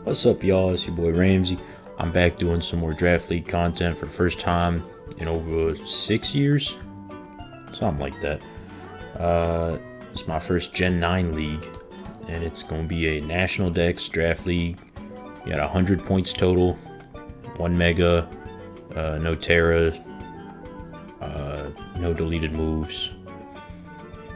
What's up, y'all? It's your boy Ramsey. I'm back doing some more Draft League content for the first time in over 6 years. Something like that. It's my first Gen 9 league, and it's going to be a National Dex Draft League. You got 100 points total, 1 Mega, no Terra, no deleted moves.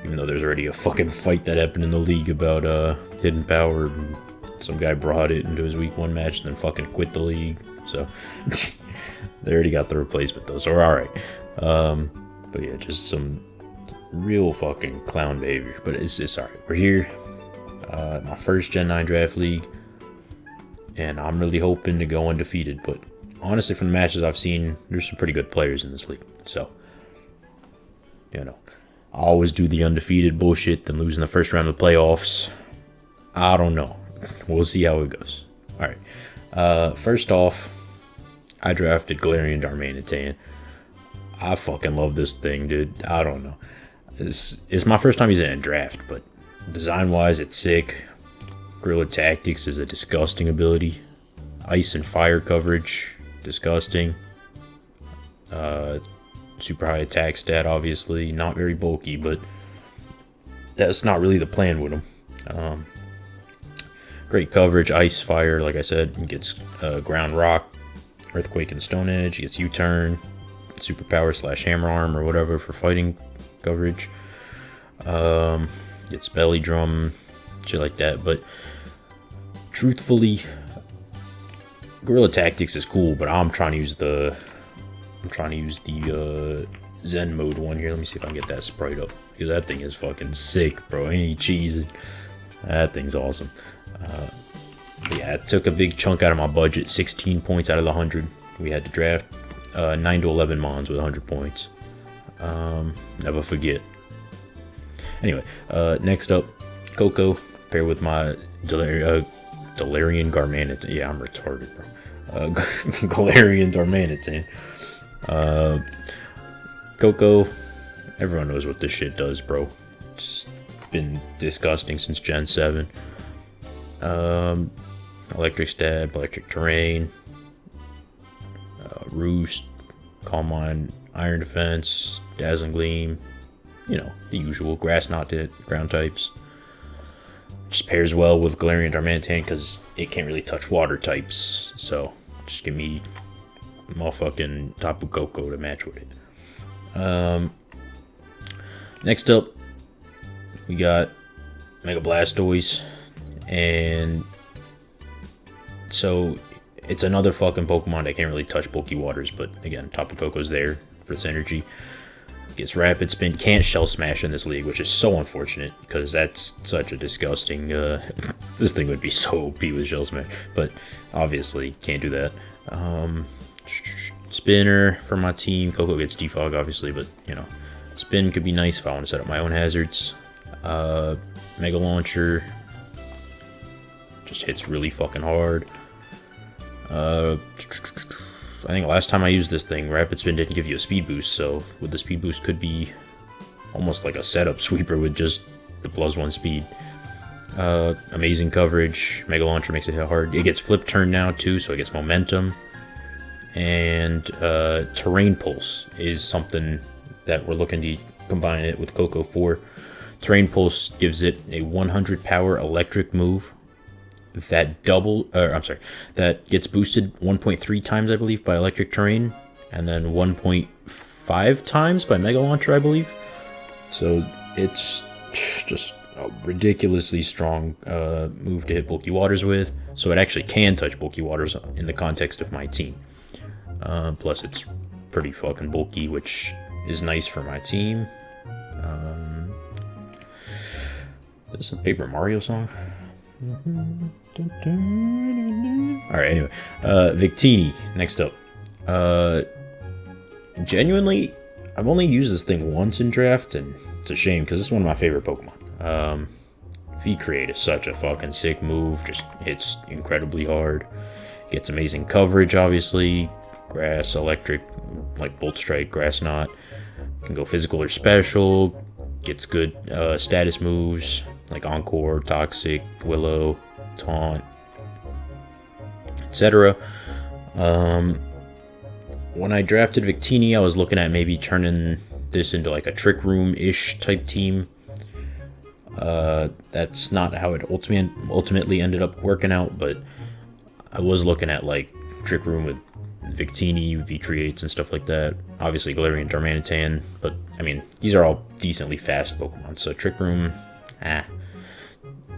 Even though there's already a fucking fight that happened in the league about hidden power. Some guy brought it into his week 1 match and then fucking quit the league. So they already got the replacement though, so we're alright. But yeah, just some real fucking clown behavior. But it's alright. We're here. My first Gen 9 draft league. And I'm really hoping to go undefeated. But honestly, from the matches I've seen, there's some pretty good players in this league. So, you know, I always do the undefeated bullshit, then lose in the first round of the playoffs. I don't know. We'll see how it goes. Alright. First off, I drafted Galarian Darmanitan. I fucking love this thing, dude. I don't know. It's my first time using it in draft, but design-wise, it's sick. Guerrilla Tactics is a disgusting ability. Ice and Fire coverage, disgusting. Super high attack stat, obviously. Not very bulky, but that's not really the plan with him. Great coverage, Ice, Fire, like I said. He gets Ground Rock, Earthquake, and Stone Edge. He gets U-Turn, Superpower / Hammer Arm or whatever for fighting coverage. Gets Belly Drum, shit like that. But truthfully, Guerrilla Tactics is cool, but I'm trying to use the Zen mode one here. Let me see if I can get that sprite up, because that thing is fucking sick, bro. Ain't he cheesing? That thing's awesome. Yeah, it took a big chunk out of my budget. 16 points out of the 100 we had to draft. 9 to 11 mons with 100 points. Never forget. Anyway, next up, Coco, paired with my Galarian Darmanitan. Yeah, I'm retarded, bro. Galarian Darmanitan. Coco, everyone knows what this shit does, bro. It's been disgusting since Gen 7. Electric Stab, Electric Terrain, Roost, Calm Mind, Iron Defense, Dazzling Gleam, you know, the usual. Grass Knot to hit ground types. Just pairs well with Galarian Darmanitan because it can't really touch water types, so just give me motherfucking Tapu Koko to match with it. Next up, we got Mega Blastoise, and so it's another fucking Pokemon that can't really touch bulky waters, but again, Tapu Koko's there for its energy. Gets Rapid Spin, can't Shell Smash in this league, which is so unfortunate, because that's such a disgusting, this thing would be so OP with Shell Smash, but obviously can't do that. Spinner for my team. Coco gets Defog, obviously, but, you know, Spin could be nice if I want to set up my own hazards. Mega Launcher just hits really fucking hard. I think last time I used this thing, Rapid Spin didn't give you a speed boost, so with the speed boost could be almost like a setup sweeper with just the +1 speed. Amazing coverage. Mega Launcher makes it hit hard. It gets Flip Turn now too, so it gets momentum. And Terrain Pulse is something that we're looking to combine it with Coco for. Terrain Pulse gives it a 100 power electric move that that gets boosted 1.3 times, I believe, by Electric Terrain, and then 1.5 times by Mega Launcher, I believe. So it's just a ridiculously strong move to hit bulky waters with. So it actually can touch bulky waters in the context of my team. Plus, it's pretty fucking bulky, which is nice for my team. Is this a Paper Mario song? Alright, anyway. Victini, next up. Genuinely, I've only used this thing once in draft, and it's a shame, because it's one of my favorite Pokemon. V-Create is such a fucking sick move, just hits incredibly hard. Gets amazing coverage, obviously. Grass, Electric, like Bolt Strike, Grass Knot. Can go physical or special. Gets good status moves like Encore, Toxic, Willow, Taunt. etc. When I drafted Victini, I was looking at maybe turning this into like a Trick Room-ish type team. That's not how it ultimately ended up working out, but I was looking at like Trick Room with Victini, V-Creates, and stuff like that. Obviously Galarian Darmanitan, but I mean, these are all decently fast Pokemon, so Trick Room,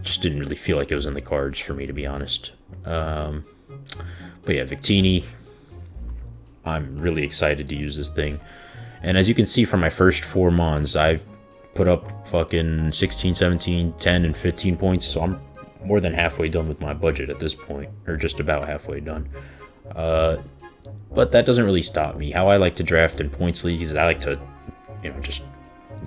just didn't really feel like it was in the cards for me, to be honest. But yeah, Victini, I'm really excited to use this thing. And as you can see from my first 4 Mons, I've put up fucking 16, 17, 10, and 15 points, so I'm more than halfway done with my budget at this point, or just about halfway done. But that doesn't really stop me. How I like to draft in points leagues is I like to, just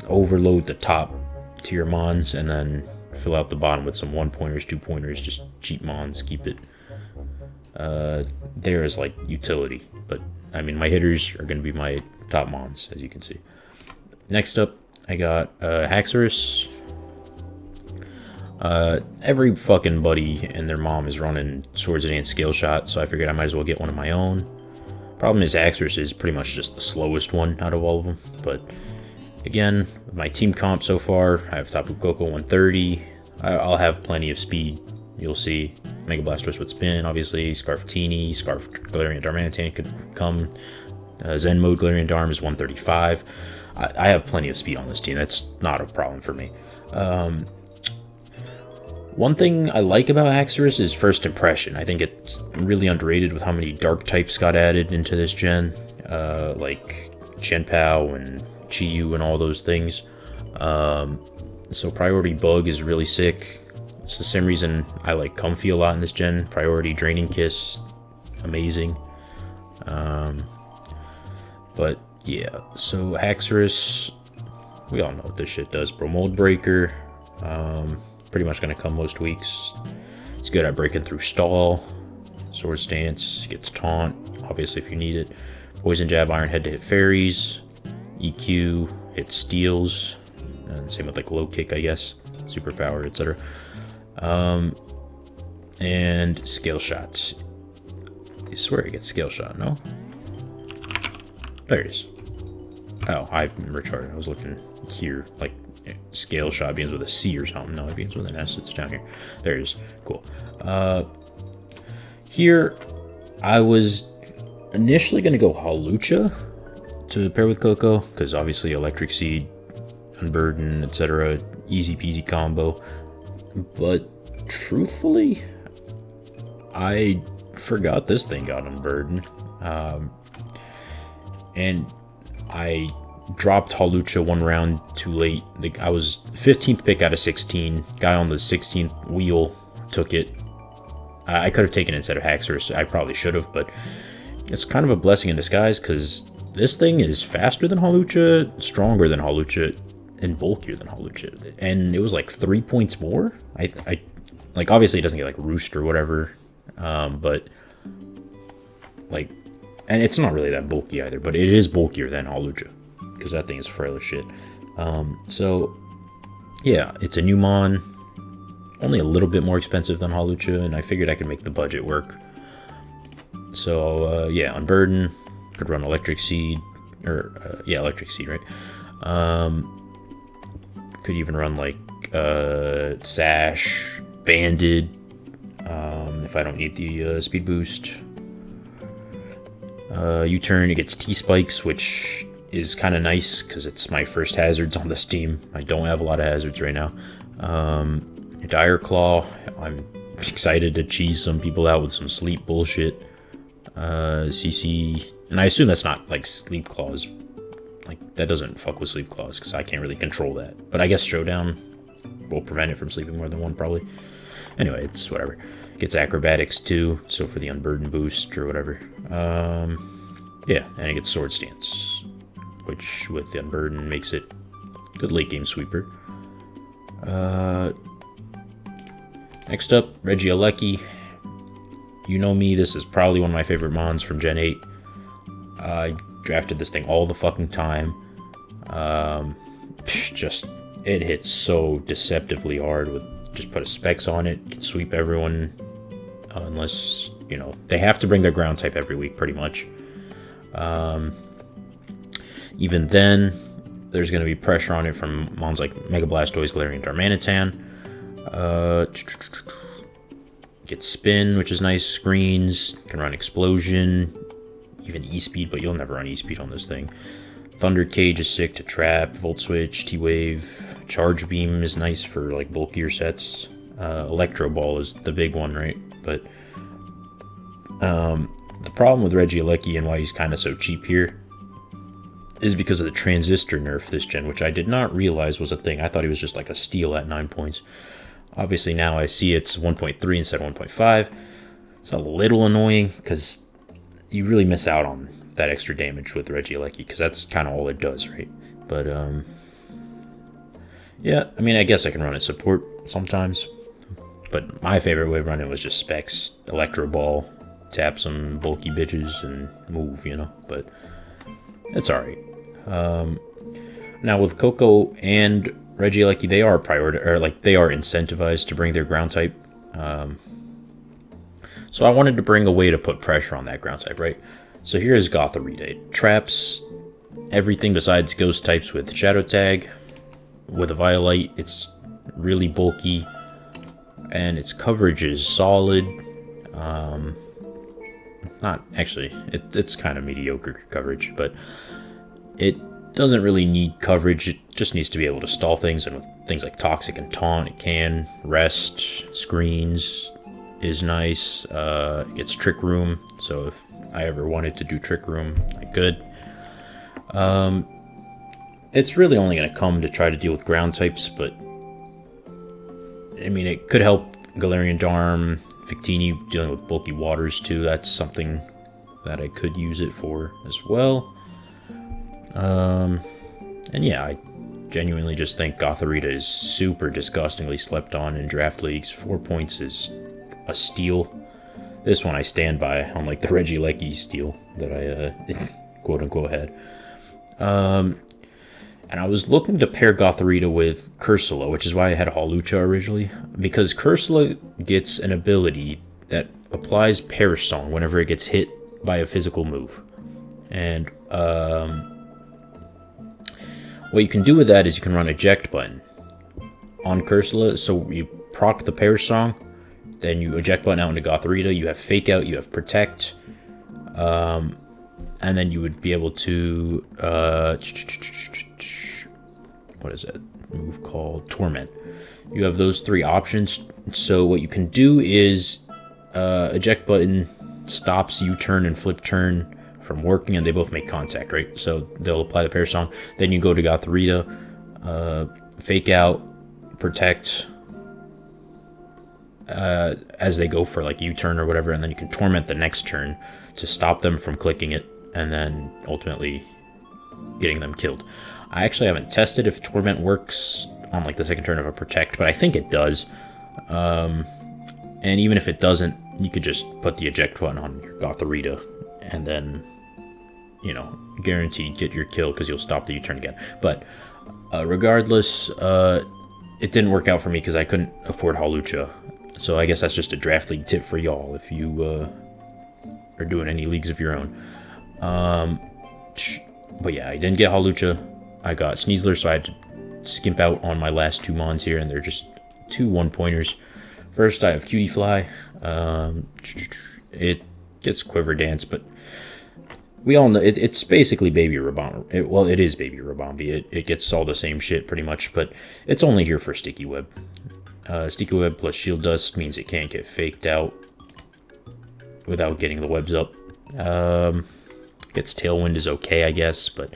overload the top tier Mons and then fill out the bottom with some 1-pointers, 2-pointers, just cheap Mons, keep it there as like utility. But I mean, my hitters are going to be my top Mons, as you can see. Next up, I got Haxorus. Every fucking buddy and their mom is running Swords Dance Scale Shot, so I figured I might as well get one of my own. Problem is, Haxorus is pretty much just the slowest one out of all of them, but again, with my team comp so far, I have Tapu Koko 130. I'll have plenty of speed, you'll see. Mega Blastoise with Spin, obviously. Scarfatini, Scarf Galarian Darmanitan could come. Zen Mode Galarian Darm is 135. I have plenty of speed on this team, that's not a problem for me. One thing I like about Haxorus is first impression. I think it's really underrated with how many dark types got added into this gen, like Chien-Pao and Chi-Yu and all those things. So Priority Bug is really sick. It's the same reason I like Comfy a lot in this gen. Priority Draining Kiss, amazing. But yeah, so Haxorus, we all know what this shit does. Bro, Mold Breaker, pretty much going to come most weeks. It's good at breaking through Stall. Sword Stance, gets Taunt, obviously if you need it. Poison Jab, Iron Head to hit fairies. EQ, hit steals. And same with like Low Kick, I guess. Superpower, etc. And Scale Shots. I swear it gets Scale Shot, no? There it is. Oh, I'm retarded. I was looking here, like Scale Shot begins with a C or something. No, it begins with an S. It's down here. There it is. Cool. Here, I was initially going to go Hawlucha to pair with Koko, because obviously Electric Seed, Unburden, etc. Easy peasy combo. But truthfully, I forgot this thing got Unburden. And I dropped Hawlucha 1 round too late. I was 15th pick out of 16. Guy on the 16th wheel took it. I could have taken it instead of Haxorus. I probably should have, but it's kind of a blessing in disguise because this thing is faster than Hawlucha, stronger than Hawlucha, and bulkier than Hawlucha. And it was like 3 points more. I like, obviously it doesn't get like Roost or whatever, but like, and it's not really that bulky either, but it is bulkier than Hawlucha because that thing is frail as shit. So yeah, it's a new Mon, only a little bit more expensive than Hawlucha, and I figured I could make the budget work. So yeah, Unburden, could run Electric Seed, or yeah, Electric Seed, right? Could even run like Sash, Banded, if I don't need the speed boost. U-Turn, it gets T-Spikes, which is kind of nice because it's my first hazards on this team. I don't have a lot of hazards right now. Dire Claw, I'm excited to cheese some people out with some sleep bullshit. CC, and I assume that's not like Sleep Claws. Like, that doesn't fuck with Sleep Claws because I can't really control that. But I guess Showdown will prevent it from sleeping more than one, probably. Anyway, it's whatever. Gets Acrobatics too, so for the Unburden boost or whatever. Yeah, and it gets Sword Stance, which with the Unburden makes it good late game sweeper. Next up, Regieleki. You know me, this is probably one of my favorite Mons from Gen 8. I drafted this thing all the fucking time. Just, it hits so deceptively hard with just put a Specs on it, can sweep everyone. unless, they have to bring their ground type every week, pretty much. Even then, there's going to be pressure on it from mons like Mega Blastoise, Galarian Darmanitan. Get Spin, which is nice. Screens. Can run Explosion. Even E-Speed, but you'll never run E-Speed on this thing. Thunder Cage is sick to trap. Volt Switch, T-Wave. Charge Beam is nice for like bulkier sets. Electro Ball is the big one, right? But the problem with Regieleki and why he's kind of so cheap here is because of the Transistor nerf this gen, which I did not realize was a thing. I thought he was just like a steal at 9 points. Obviously now I see it's 1.3 instead of 1.5. It's a little annoying because you really miss out on that extra damage with Regieleki because that's kind of all it does, right? But yeah, I mean, I guess I can run it support sometimes. But my favorite way of running was just specs, Electro Ball, tap some bulky bitches, and move, But it's alright. Now with Coco and Regieleki, they are they are incentivized to bring their ground type. So I wanted to bring a way to put pressure on that ground type, right? So here's Gothorita. It traps everything besides ghost types with Shadow Tag. With a Violite, it's really bulky, and its coverage is solid. Not actually, it's kind of mediocre coverage, but it doesn't really need coverage. It just needs to be able to stall things, and with things like Toxic and Taunt, it can. Rest, Screens is nice. It gets Trick Room, so if I ever wanted to do Trick Room, I could. It's really only going to come to try to deal with ground types, but I mean, it could help Galarian Darm, Victini dealing with bulky waters too. That's something that I could use it for as well. And yeah, I genuinely just think Gothorita is super disgustingly slept on in draft leagues. 4 points is a steal. This one I stand by, unlike the Regieleki steal that I quote-unquote had. And I was looking to pair Gothorita with Cursula, which is why I had Hawlucha originally, because Cursula gets an ability that applies Perish Song whenever it gets hit by a physical move. And what you can do with that is you can run Eject Button on Cursula, so you proc the Perish Song, then you Eject Button out into Gothorita, you have Fake Out, you have Protect, and then you would be able to, what is that move called? Torment. You have those three options. So what you can do is Eject Button stops U-turn and Flip Turn from working, and they both make contact, right? So they'll apply the Perish Song. Then you go to Gothorita, Fake Out, Protect, as they go for like U-turn or whatever, and then you can Torment the next turn to stop them from clicking it, and then ultimately getting them killed. I actually haven't tested if Torment works on like the second turn of a Protect, but I think it does. And even if it doesn't, you could just put the Eject Button on your Gothorita, and then, guaranteed get your kill because you'll stop the U-turn again. But regardless, it didn't work out for me because I couldn't afford Hawlucha. So I guess that's just a draft league tip for y'all if you are doing any leagues of your own. But yeah, I didn't get Hawlucha. I got Sneasler, so I had to skimp out on my last two mons here, and they're just 2 1-pointers. First, I have Cutie Fly. It gets Quiver Dance, but we all know it's basically Baby Rabombi. Well, it is Baby Rabombi. It gets all the same shit pretty much, but it's only here for Sticky Web. Sticky Web plus Shield Dust means it can't get faked out without getting the webs up. Gets Tailwind is okay, I guess, but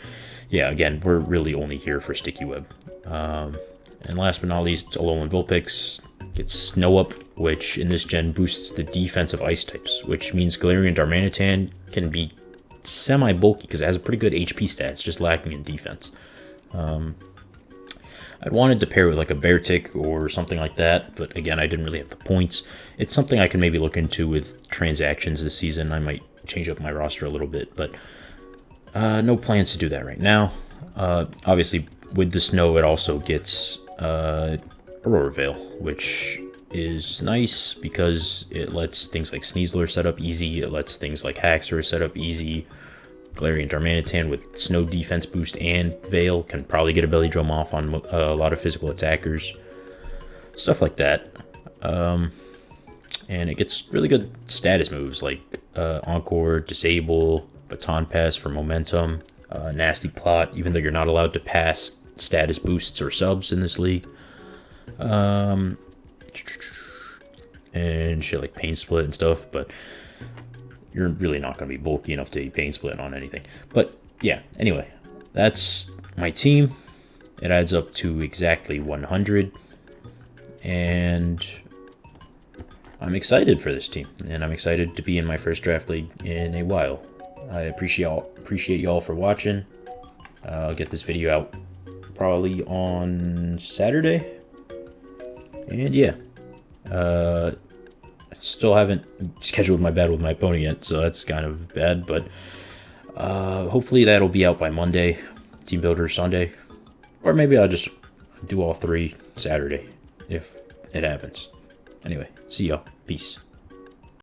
yeah, again, we're really only here for Sticky Web. And last but not least, Alolan Vulpix gets Snow Up, which in this gen boosts the defense of Ice types, which means Galarian Darmanitan can be semi-bulky because it has a pretty good HP stat. It's just lacking in defense. I'd wanted to pair with like a Beartic or something like that, but again, I didn't really have the points. It's something I can maybe look into with transactions this season. I might change up my roster a little bit, but no plans to do that right now. Obviously, with the snow, it also gets Aurora Veil, which is nice because it lets things like Sneasler set up easy. It lets things like Haxor set up easy. Galarian Darmanitan with Snow defense boost and Veil can probably get a Belly Drum off on a lot of physical attackers. Stuff like that. And it gets really good status moves like Encore, Disable, Baton Pass for momentum, Nasty Plot, even though you're not allowed to pass status boosts or subs in this league. And shit like Pain Split and stuff, but you're really not going to be bulky enough to Pain Split on anything. But yeah, anyway, that's my team. It adds up to exactly 100. And I'm excited for this team, and I'm excited to be in my first draft league in a while. I appreciate y'all for watching. I'll get this video out probably on Saturday. And yeah, still haven't scheduled my battle with my opponent yet, so that's kind of bad, but hopefully that'll be out by Monday, Team Builder Sunday, or maybe I'll just do all 3 Saturday if it happens. Anyway, see y'all. Peace.